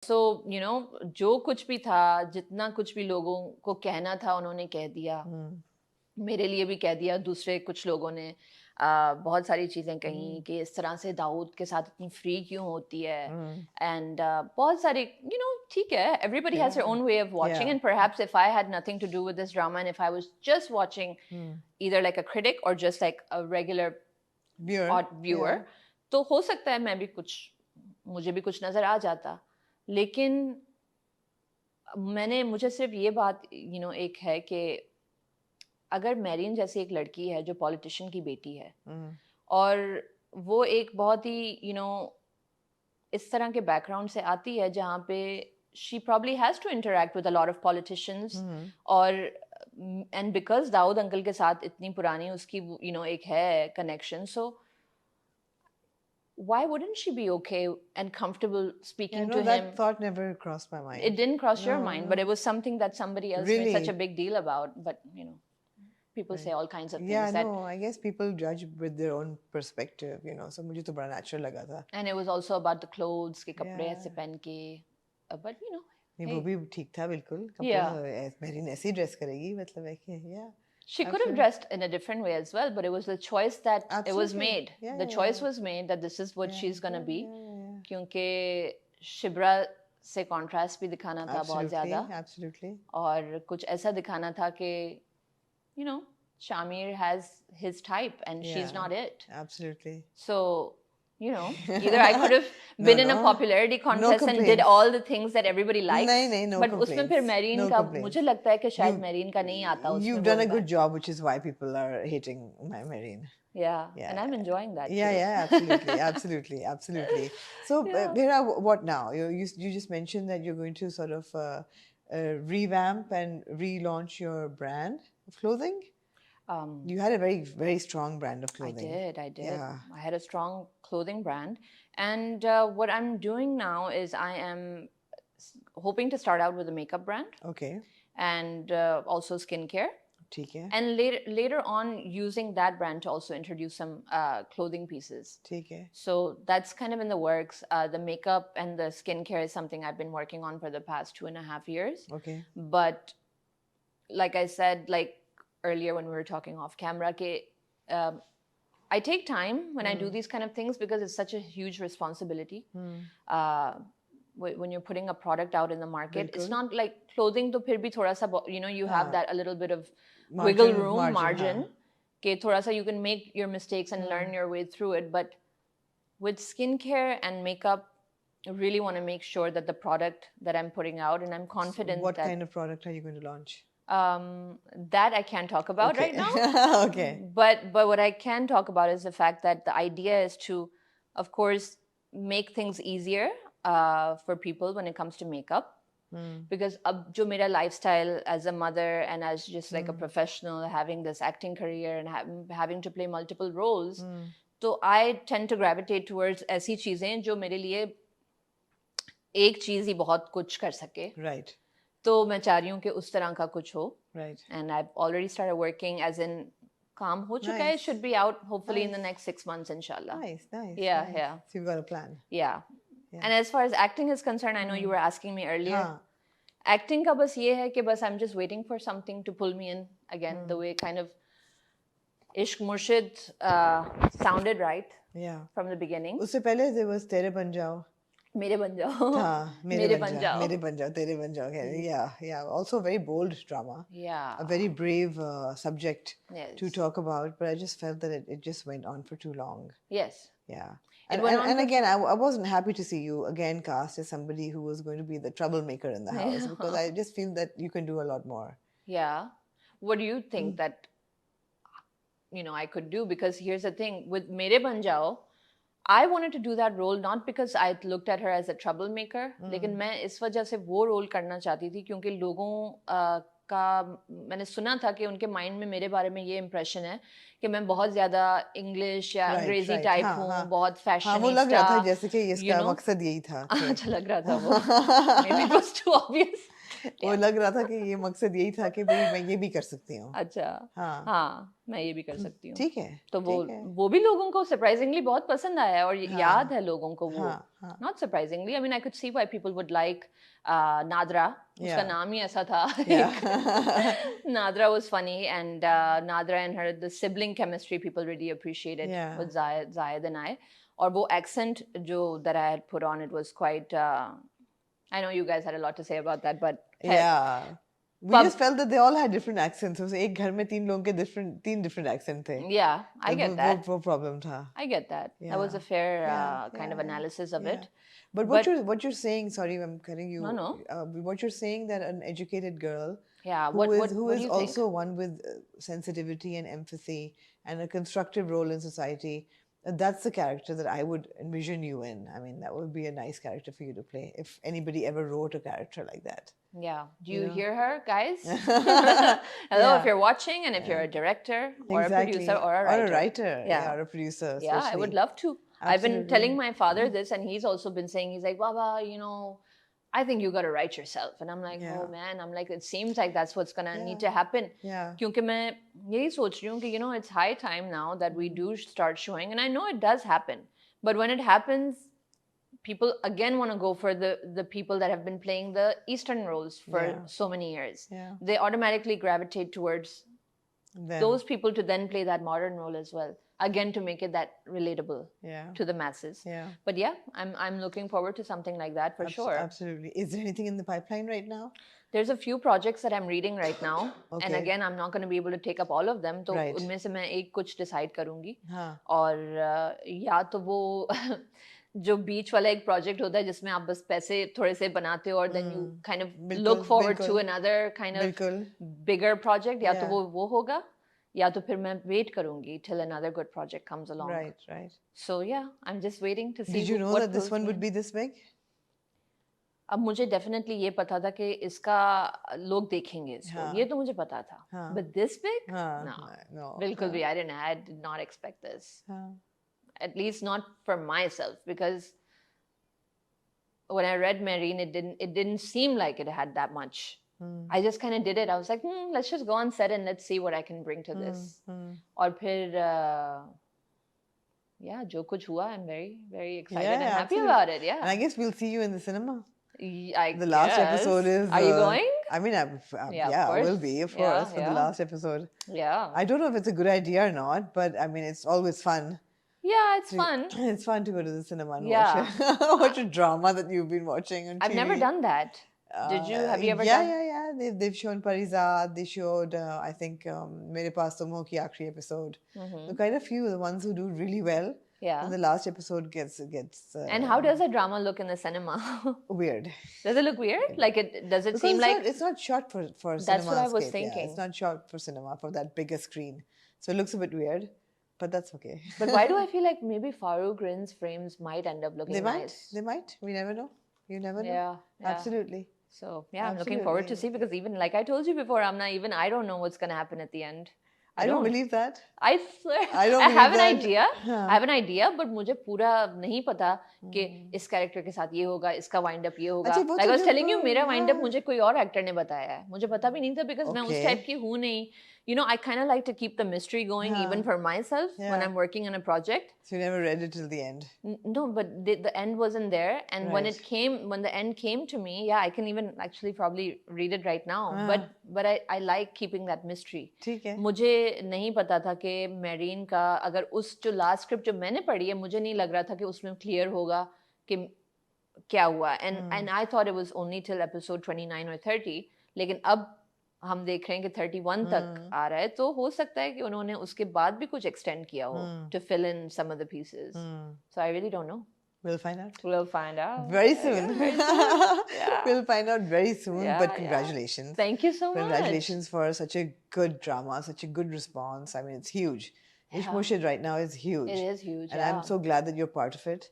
सो जो कुछ भी था, जितना कुछ भी लोगों को कहना था उन्होंने कह दिया, मेरे लिए भी कह दिया, दूसरे कुछ लोगों ने बहुत सारी चीज़ें कही कि इस तरह से दाऊद के साथ इतनी फ्री क्यों होती है, एंड बहुत सारे ठीक है, everybody has their own way of watching, Yeah. and perhaps if I had nothing to do with this drama and if I was just watching either like a critic or just like a regular viewer, तो हो सकता है मैं भी मुझे भी कुछ नज़र आ जाता, लेकिन मुझे सिर्फ ये बात एक है कि अगर मैरीन जैसी एक लड़की है जो पॉलिटिशियन की बेटी है, और वो एक बहुत ही इस तरह के बैकग्राउंड से आती है जहाँ पे she probably has to interact with a lot of politicians, और and because दाऊद अंकल के साथ इतनी पुरानी उसकी एक है connection, so why wouldn't she be okay and comfortable speaking to him? That thought never crossed my mind. It didn't cross your mind, but it was something that somebody else made such a big deal about. But people say all kinds of things. Yeah, no, I guess people judge with their own perspective, so मुझे तो बड़ा natural लगा था. And it was also about the clothes, के कपड़े ऐसे पहन के, but नहीं, वो भी ठीक था बिल्कुल. मेरी ऐसी ड्रेस करेगी, मतलब है कि she could have dressed in a different way as well, but it was the choice that it was made. The choice was made that this is what she's gonna be. क्योंकि शिब्रा से contrast भी दिखाना था बहुत ज़्यादा. Absolutely. और कुछ ऐसा दिखाना था कि Shamir has his type and she's not it. Absolutely. So, either I could have been in a popularity contest and did all the things that everybody likes. No but उसमें फिर मैरीन का मुझे लगता है कि शायद मैरीन का नहीं आता उसमें. You've done a good job, which is why people are hating my Marine. Yeah, and I'm enjoying that. Yeah, absolutely. So, Bhera, what now? You just mentioned that you're going to sort of revamp and relaunch your brand of clothing. You had a very, very strong brand of clothing. I did. Yeah. I had a strong clothing brand. And what I'm doing now is I am hoping to start out with a makeup brand. Okay. And also skincare. Okay. And later on using that brand to also introduce some clothing pieces. Okay. So that's kind of in the works. The makeup and the skincare is something I've been working on for the past 2.5 years. Okay. But like I said, earlier when we were talking off camera, I take time when I do these kind of things because it's such a huge responsibility. When you're putting a product out in the market, it's not like clothing to phir bhi thoda sa, you have that a little bit of wiggle room, margin. Ke thoda sa you can make your mistakes and learn your way through it. But with skincare and makeup, I really want to make sure that the product that I'm putting out, and I'm confident what kind of product are you going to launch? That I can't talk about right now. Okay. But what I can talk about is the fact that the idea is to, of course, make things easier for people when it comes to makeup. Because ab jo mera lifestyle as a mother and as just like a professional, having this acting career and having to play multiple roles, so I tend to gravitate towards ऐसी चीजें जो मेरे लिए एक चीज ही बहुत कुछ कर सके. Right. तो मैं चाह रही हूँ कि उस तरह का कुछ हो. Right. And I've already started working, as in काम हो चुका है. It should be out hopefully in the next 6 months, inshallah. Nice. Yeah. So you've got a plan. Yeah. And as far as acting is concerned, I know you were asking me earlier. Acting का बस ये है कि बस I'm just waiting for something to pull me in again. The way kind of Ishq Murshid sounded right. Yeah. From the beginning. उससे पहले there was तेरे बन जाओ. मेरे बन जाओ. मेरे बन जाओ, तेरे बन जाओ. Yeah. Also a very bold drama. Yeah. A very brave subject to talk about, but I just felt that it just went on for too long. Yes. Yeah. And again, I wasn't happy to see you again cast as somebody who was going to be the troublemaker in the house, because I just feel that you can do a lot more. Yeah. What do you think that I could do? Because here's the thing, with Mere Ban Jao, I wanted to do that role not because I looked at her as a troublemaker, लेकिन मैं इस वजह से वो role करना चाहती थी क्योंकि लोगों का मैंने सुना था कि उनके माइंड में मेरे बारे में ये इम्प्रेशन है कि मैं बहुत ज़्यादा इंग्लिश या अंग्रेजी टाइप हूँ, बहुत फैशनिस्टा. वो लग रहा था जैसे कि इसका मकसद यही था. अच्छा लग रहा था वो. Maybe it was too obvious. वो लग रहा था कि ये मकसद यही था कि भाई मैं ये भी कर सकती हूँ. अच्छा हाँ. हाँ मैं ये भी कर सकती हूँ. ठीक है. तो ठीक है. वो भी लोगों को सरप्राइजिंगली बहुत पसंद आया है और याद हाँ. है लोगों को वो. हाँ. हाँ. Not surprisingly, I mean, I could see why people would like Nadra. उसका Yeah. नाम ही ऐसा था. Yeah. Nadra was funny, and Nadra and her, the sibling chemistry, people really appreciated Yeah. with Zayed and I. और वो accent जो that I had put on, it was quite. I know you guys had a lot to say about that, but Yeah. We just felt that they all had different accents. So एक घर में तीन लोगों के तीन different accent थे. Yeah, I get that. वो problem था. I get that. Yeah. That was a fair kind yeah, of analysis of yeah. it. But what you're saying, sorry, I'm cutting you. No. What you're saying that an educated girl, yeah, who what do is you also think? one with sensitivity and empathy and a constructive role in society, that's the character that I would envision you in. I mean, that would be a nice character for you to play if anybody ever wrote a character like that. Yeah. Do you hear her, guys? Yeah. Hello, if you're watching and if you're a director or a producer or a writer. Or a writer, yeah, or a producer. Yeah, I especially. would love to. I've been telling my father this, and he's also been saying, he's like, Baba, you know, I think you got to write yourself. And I'm like, oh man, I'm like, it seems like that's what's going to need to happen. Yeah. क्योंकि मैं यही सोच रही हूँ कि, you know, it's high time now that we do start showing, and I know it does happen. But when it happens, people again want to go for the people that have been playing the Eastern roles for so many years. Yeah. They automatically gravitate towards those people to then play that modern role as well. Again, to make it that relatable to the masses. Yeah. But yeah, I'm looking forward to something like that for sure. Absolutely. Is there anything in the pipeline right now? There's a few projects that I'm reading right now. Okay. And again, I'm not going to be able to take up all of them. तो उनमें से मैं एक कुछ decide करूँगी. हाँ. और या तो वो जो बीच वाला एक प्रोजेक्ट होता है जिसमें आप बस पैसे थोड़े से बनाते हो और then you kind of look forward to another kind of bigger project या तो वो होगा या तो फिर मैं वेट करूंगी till another good project comes along. Right. So yeah, I'm just waiting to see. Did you know that this one would be this big? अब मुझे डेफिनेटली ये पता था कि इसका लोग देखेंगे इसको. ये तो मुझे पता था. But this big? No. बिल्कुल भी. I did not expect this. At least not for myself, because when I read Mehreen, it didn't seem like it had that much. I just kind of did it. I was like, let's just go on set and let's see what I can bring to this. और फिर जो कुछ हुआ, I'm very, very excited and happy about it. Yeah. And I guess we'll see you in the cinema. The last episode is. Are you going? I mean, I will be, of course, for the last episode. Yeah. I don't know if it's a good idea or not, but I mean, it's always fun. Yeah, it's fun. It's fun to go to the cinema and watch a drama that you've been watching on TV. I've never done that. Did you? Have you ever done? Yeah. They've shown Parizad. They showed, I think, Mere Paas Tum Ho Ki Aakhri episode. So quite a few, the ones who do really well. Yeah. And the last episode gets. And how does a drama look in the cinema? Weird. Does it look weird? Like does it seem like it's not shot for cinema? That's what I was thinking. Yeah, it's not shot for cinema, for that bigger screen. So it looks a bit weird. But that's okay. But why do I feel like maybe Farooq Rin's frames might end up looking nice? They might. We never know. You never know. Yeah. Absolutely. So I'm looking forward to see, because even like I told you before, Amna, even I don't know what's going to happen at the end. I don't believe that. I swear. I have an idea. I have an idea, but मुझे पूरा नहीं पता कि इस character के साथ ये होगा, इसका वाइंड अप ये होगा. Like I was telling you, मेरा वाइंड अप मुझे कोई और एक्टर ने बताया है. मुझे पता भी नहीं था, because मैं उस टाइप की हूँ नहीं. You know, I kind of like to keep the mystery going even for myself when I'm working on a project. So you never read it till the end? No, but the end wasn't there. And when the end came to me, I can even actually probably read it right now. But I like keeping that mystery. ठीक है. मुझे नहीं पता था कि marine का अगर उस जो लास्ट स्क्रिप्ट जो मैंने पढ़ी है, मुझे नहीं लग रहा था कि उसमें क्लियर होगा कि क्या हुआ. And I thought it was only till episode 29 or 30. लेकिन अब हम देख रहे हैं कि 31 तक आ रहा है, तो हो सकता है कि उन्होंने उसके बाद भी कुछ एक्सटेंड किया हो to fill in some of the pieces. So I really don't know. We'll find out. We'll find out. Very soon. We'll find out very soon, but congratulations. Thank you so much. Congratulations for such a good drama, such a good response. I mean, it's huge. Ish Murshid right now is huge. It is huge, and I'm so glad that you're part of it.